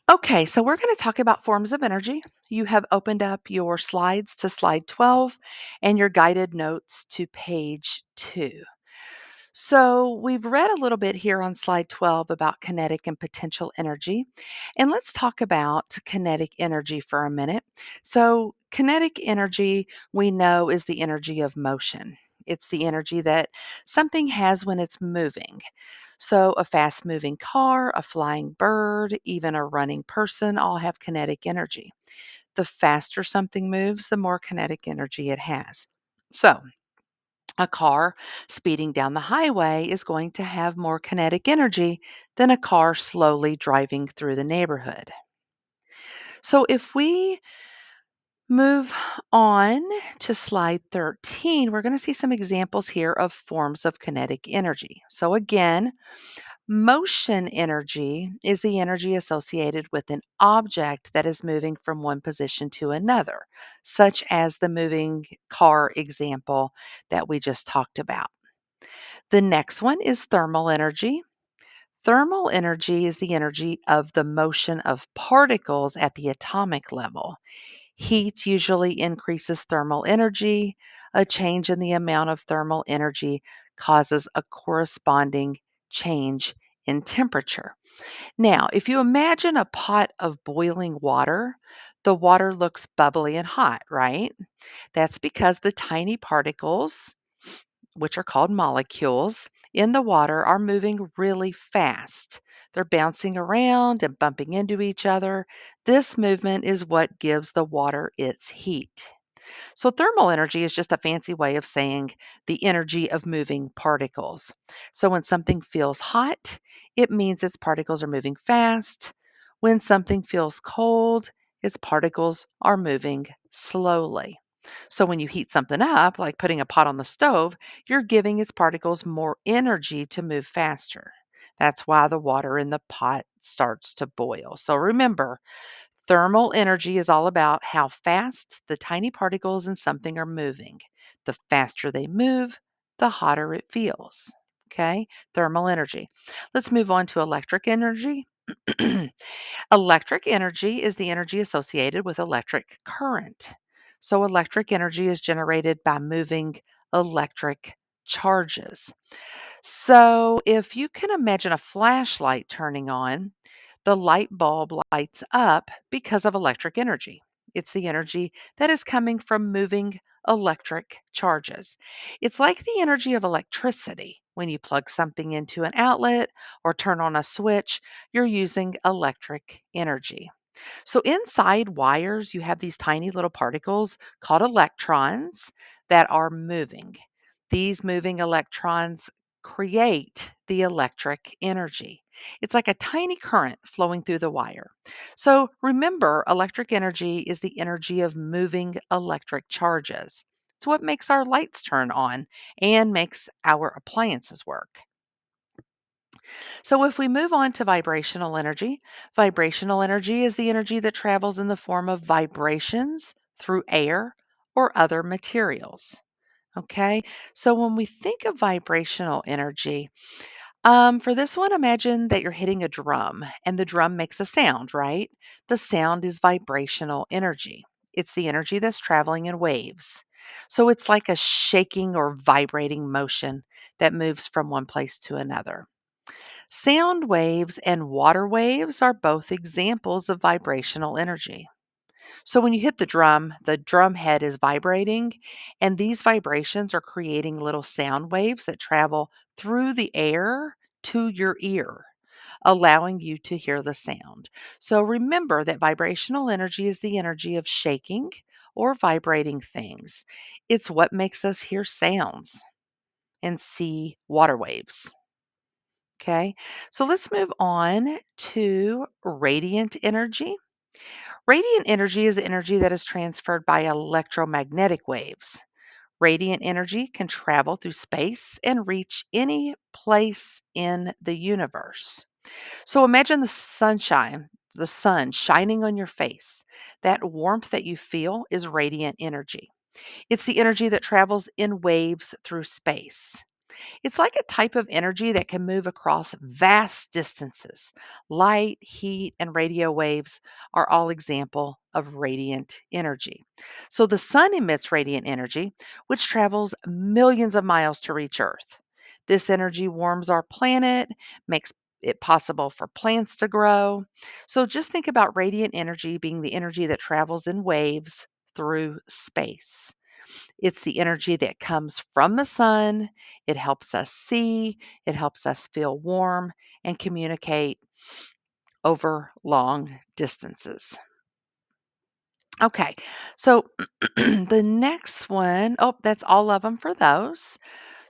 Okay, so we're going to talk about forms of energy. You have opened up your slides to slide 12 and your guided notes to page 2. So, we've read a little bit here on slide 12 about kinetic and potential energy. And let's talk about kinetic energy for a minute. So, kinetic energy we know is the energy of motion. It's the energy that something has when it's moving. So, a fast moving car, a flying bird, even a running person all have kinetic energy. The faster something moves, the more kinetic energy it has. So, a car speeding down the highway is going to have more kinetic energy than a car slowly driving through the neighborhood. So if we move on to slide 13, we're going to see some examples here of forms of kinetic energy. So again, motion energy is the energy associated with an object that is moving from one position to another, such as the moving car example that we just talked about. The next one is thermal energy. Thermal energy is the energy of the motion of particles at the atomic level. Heat usually increases thermal energy. A change in the amount of thermal energy causes a corresponding change in temperature. Now, if you imagine a pot of boiling water, the water looks bubbly and hot, right? That's because the tiny particles, which are called molecules, in the water are moving really fast. They're bouncing around and bumping into each other. This movement is what gives the water its heat. So, thermal energy is just a fancy way of saying the energy of moving particles. So, when something feels hot, it means its particles are moving fast. When something feels cold, its particles are moving slowly. So, when you heat something up, like putting a pot on the stove, you're giving its particles more energy to move faster. That's why the water in the pot starts to boil. So, remember, thermal energy is all about how fast the tiny particles in something are moving. The faster they move, the hotter it feels. Okay, thermal energy. Let's move on to electric energy. Electric energy is the energy associated with electric current. So, electric energy is generated by moving electric charges. So, if you can imagine a flashlight turning on, the light bulb lights up because of electric energy. It's the energy that is coming from moving electric charges. It's like the energy of electricity. When you plug something into an outlet or turn on a switch, you're using electric energy. So inside wires, you have these tiny little particles called electrons that are moving. These moving electrons create the electric energy. It's like a tiny current flowing through the wire. So remember, electric energy is the energy of moving electric charges. It's what makes our lights turn on and makes our appliances work. So, if we move on to vibrational energy is the energy that travels in the form of vibrations through air or other materials. Okay, so when we think of vibrational energy, for this one, imagine that you're hitting a drum and the drum makes a sound, right? The sound is vibrational energy. It's the energy that's traveling in waves. So it's like a shaking or vibrating motion that moves from one place to another. Sound waves and water waves are both examples of vibrational energy. So when you hit the drum head is vibrating, and these vibrations are creating little sound waves that travel through the air to your ear, allowing you to hear the sound. So remember that vibrational energy is the energy of shaking or vibrating things. It's what makes us hear sounds and see water waves. Okay, so let's move on to radiant energy. Radiant energy is energy that is transferred by electromagnetic waves. Radiant energy can travel through space and reach any place in the universe. So imagine the sun shining on your face. That warmth that you feel is radiant energy. It's the energy that travels in waves through space. It's like a type of energy that can move across vast distances. Light, heat, and radio waves are all example of radiant energy. So the sun emits radiant energy, which travels millions of miles to reach Earth. This energy warms our planet, makes it possible for plants to grow. So just think about radiant energy being the energy that travels in waves through space. It's the energy that comes from the sun. It helps us see, it helps us feel warm and communicate over long distances. Okay, so the next one, oh, that's all of them for those.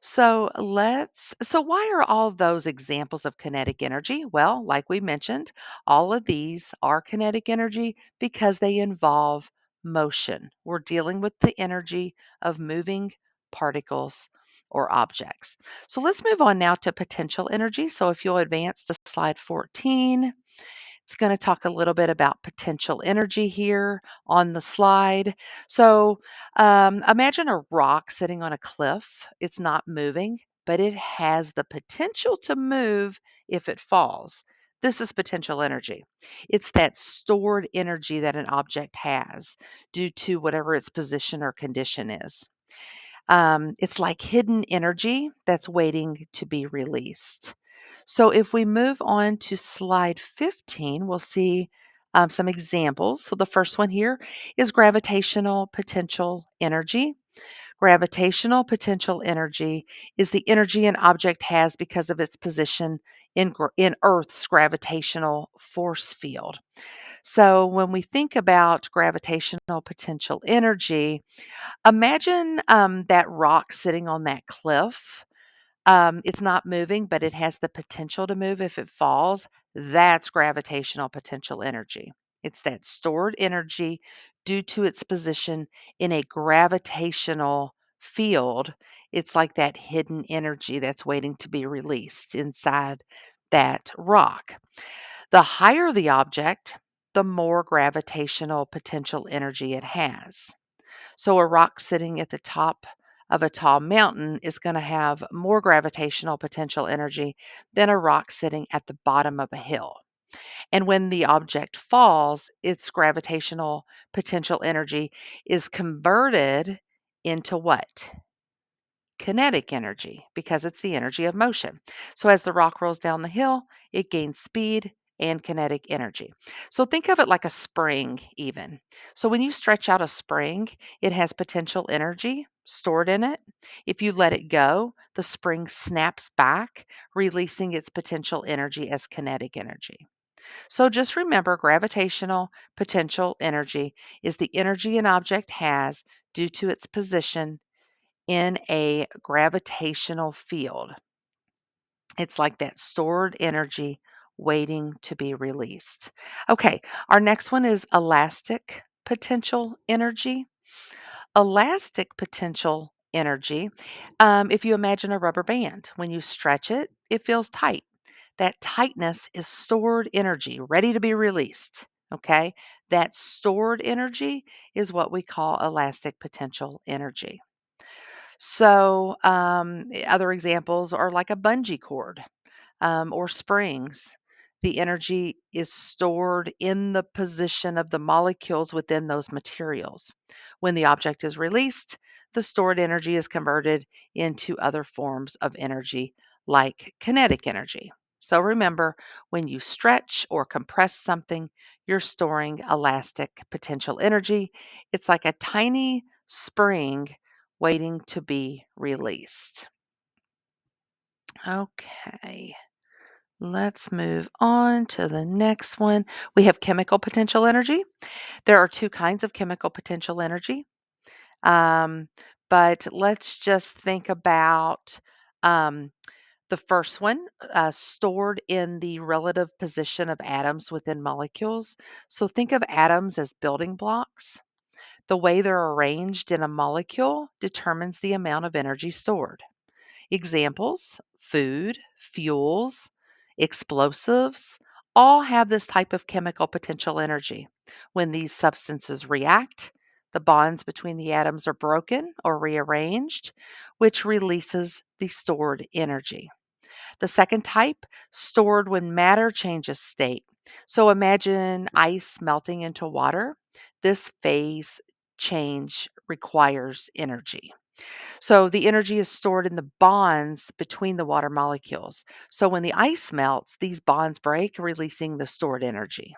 So why are all those examples of kinetic energy? Well, like we mentioned, all of these are kinetic energy because they involve motion. We're dealing with the energy of moving particles or objects. So let's move on now to potential energy. So if you'll advance to slide 14, it's going to talk a little bit about potential energy here on the slide. So imagine a rock sitting on a cliff. It's not moving, but it has the potential to move if it falls. This is potential energy. It's that stored energy that an object has due to whatever its position or condition is. It's like hidden energy that's waiting to be released. So if we move on to slide 15, we'll see some examples. So the first one here is gravitational potential energy. Gravitational potential energy is the energy an object has because of its position in Earth's gravitational force field. So when we think about gravitational potential energy, imagine that rock sitting on that cliff. It's not moving, but it has the potential to move if it falls. That's gravitational potential energy. It's that stored energy due to its position in a gravitational field. It's like that hidden energy that's waiting to be released inside that rock. The higher the object, the more gravitational potential energy it has. So a rock sitting at the top of a tall mountain is going to have more gravitational potential energy than a rock sitting at the bottom of a hill. And when the object falls, its gravitational potential energy is converted into what? Kinetic energy, because it's the energy of motion. So as the rock rolls down the hill, it gains speed and kinetic energy. So think of it like a spring, even. So when you stretch out a spring, it has potential energy stored in it. If you let it go, the spring snaps back, releasing its potential energy as kinetic energy. So just remember gravitational potential energy is the energy an object has due to its position in a gravitational field. It's like that stored energy waiting to be released. Okay, our next one is elastic potential energy. Elastic potential energy, if you imagine a rubber band, when you stretch it, it feels tight. That tightness is stored energy ready to be released. Okay, that stored energy is what we call elastic potential energy. So other examples are like a bungee cord or springs. The energy is stored in the position of the molecules within those materials. When the object is released, the stored energy is converted into other forms of energy like kinetic energy. So remember, when you stretch or compress something, you're storing elastic potential energy. It's like a tiny spring waiting to be released. Okay. Let's move on to the next one. We have chemical potential energy. There are two kinds of chemical potential energy. Um, but let's just think about um, the first one, stored in the relative position of atoms within molecules. So think of atoms as building blocks. The way they're arranged in a molecule determines the amount of energy stored. Examples: food, fuels, explosives, all have this type of chemical potential energy. When these substances react, The bonds between the atoms are broken or rearranged, which releases the stored energy. The second type, stored when matter changes state. So imagine ice melting into water. This phase change requires energy. So the energy is stored in the bonds between the water molecules. So when the ice melts, these bonds break, releasing the stored energy.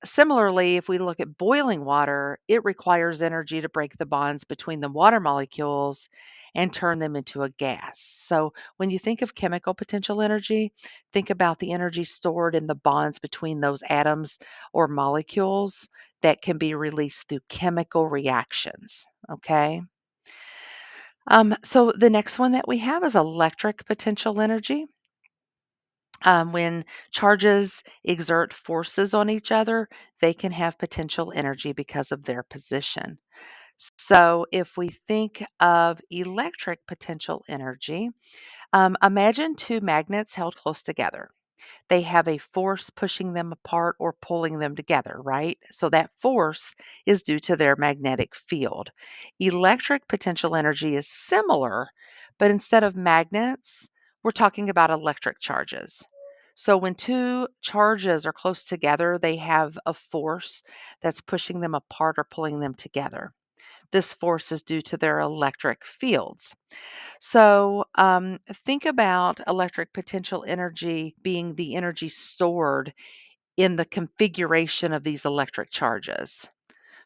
Similarly, if we look at boiling water, it requires energy to break the bonds between the water molecules and turn them into a gas. So when you think of chemical potential energy, think about the energy stored in the bonds between those atoms or molecules that can be released through chemical reactions. Okay. So the next one that we have is electric potential energy. When charges exert forces on each other, they can have potential energy because of their position. So, if we think of electric potential energy, imagine two magnets held close together. They have a force pushing them apart or pulling them together, right? So that force is due to their magnetic field. Electric potential energy is similar, but instead of magnets, we're talking about electric charges. So when two charges are close together, they have a force that's pushing them apart or pulling them together. This force is due to their electric fields. So, think about electric potential energy being the energy stored in the configuration of these electric charges.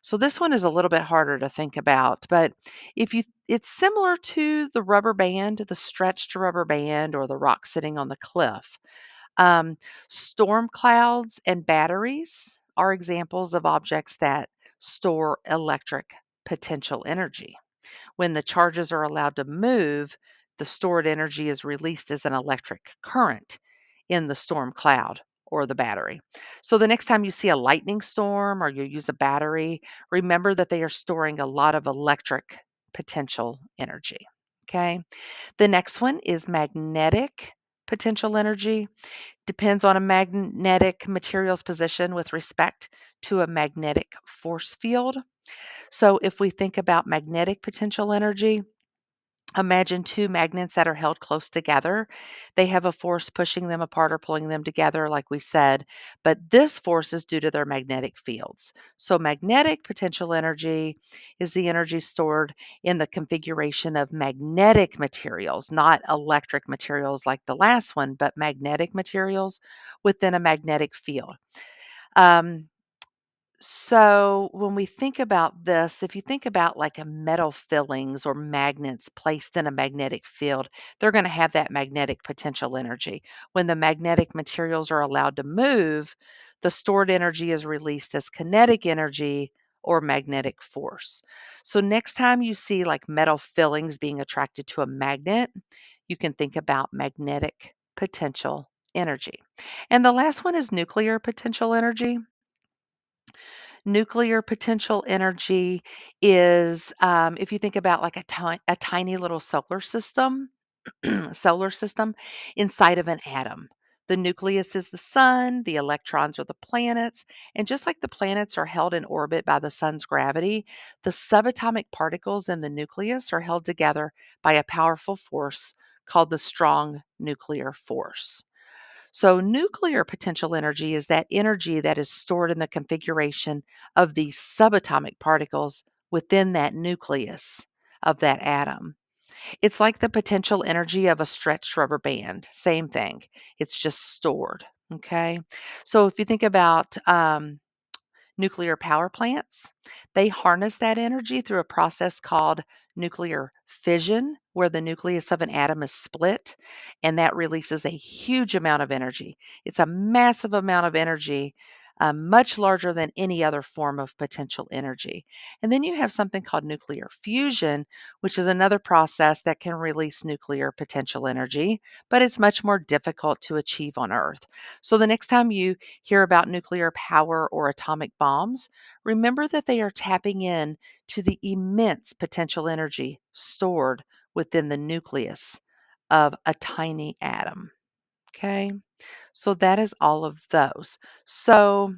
So, this one is a little bit harder to think about, but it's similar to the rubber band, the stretched rubber band, or the rock sitting on the cliff. Um, Storm clouds and batteries are examples of objects that store electric potential energy. When the charges are allowed to move, the stored energy is released as an electric current in the storm cloud or the battery. So the next time you see a lightning storm or you use a battery, remember that they are storing a lot of electric potential energy. Okay. The next one is magnetic potential energy. Depends on a magnetic material's position with respect to a magnetic force field. So if we think about magnetic potential energy, imagine two magnets that are held close together. They have a force pushing them apart or pulling them together, like we said, but this force is due to their magnetic fields. So, magnetic potential energy is the energy stored in the configuration of magnetic materials, not electric materials like the last one, but magnetic materials within a magnetic field. Um, so when we think about this, if you think about like a metal fillings or magnets placed in a magnetic field, they're going to have that magnetic potential energy. When the magnetic materials are allowed to move, the stored energy is released as kinetic energy or magnetic force. So next time you see like metal fillings being attracted to a magnet, you can think about magnetic potential energy. And the last one is nuclear potential energy. Nuclear potential energy is, if you think about like a tiny little solar system inside of an atom. The nucleus is the sun, the electrons are the planets, and just like the planets are held in orbit by the sun's gravity, the subatomic particles in the nucleus are held together by a powerful force called the strong nuclear force. So, nuclear potential energy is that energy that is stored in the configuration of these subatomic particles within that nucleus of that atom. It's like the potential energy of a stretched rubber band. Same thing, it's just stored. Okay. So, if you think about nuclear power plants. They harness that energy through a process called nuclear fission, where the nucleus of an atom is split, and that releases a huge amount of energy. It's a massive amount of energy, much larger than any other form of potential energy. And then you have something called nuclear fusion, which is another process that can release nuclear potential energy, but it's much more difficult to achieve on Earth. So the next time you hear about nuclear power or atomic bombs, remember that they are tapping in to the immense potential energy stored within the nucleus of a tiny atom. Okay, so that is all of those. So,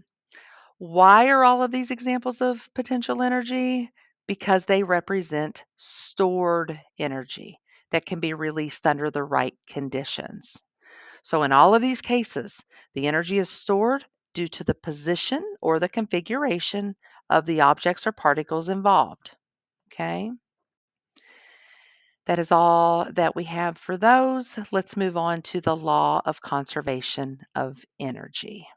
Why are all of these examples of potential energy? Because they represent stored energy that can be released under the right conditions. So, in all of these cases, the energy is stored due to the position or the configuration of the objects or particles involved. Okay, that is all that we have for those. Let's move on to the law of conservation of energy.